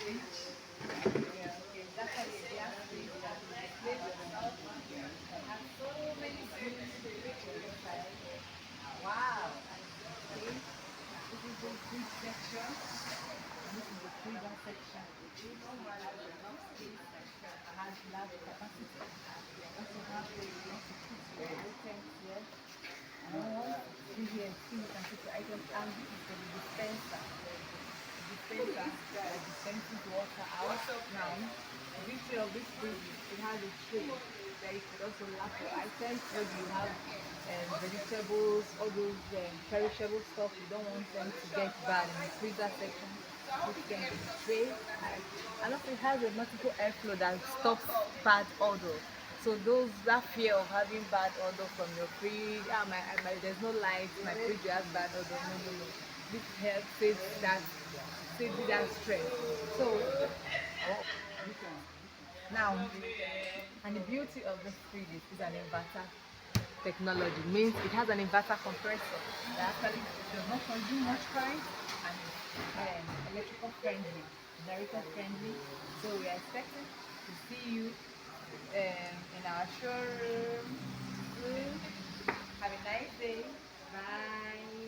Yeah, okay. That's how you glass fridge that is displayed yourself. It has so many views inside. Wow. Okay. This is the fridge section. And this is the freezer section. The fridge has enough space. It has large capacity. You also have where you want to put your items here. And then once you see here, see you can put your items. And this is for the dispenser. The dispenser that dispenses water out. Now, the beauty of this fridge is it has a tray where you could also lock your items. Maybe you have vegetables, all those perishable stuff. You don't want them to get bad in the freezer section. Put them in the tray. And also it has a multiple airflow that stops bad odor. So those that fear of having bad odor from your fridge, there's no light, my fridge has bad odor. No, no, no. This helps save that stress. So now, and the beauty of this fridge is an inverter technology. Means it has an inverter compressor that actually does not consume much current and is electrical friendly, generator friendly. So we are expecting to see you in our showroom soon. Have a nice day. Bye.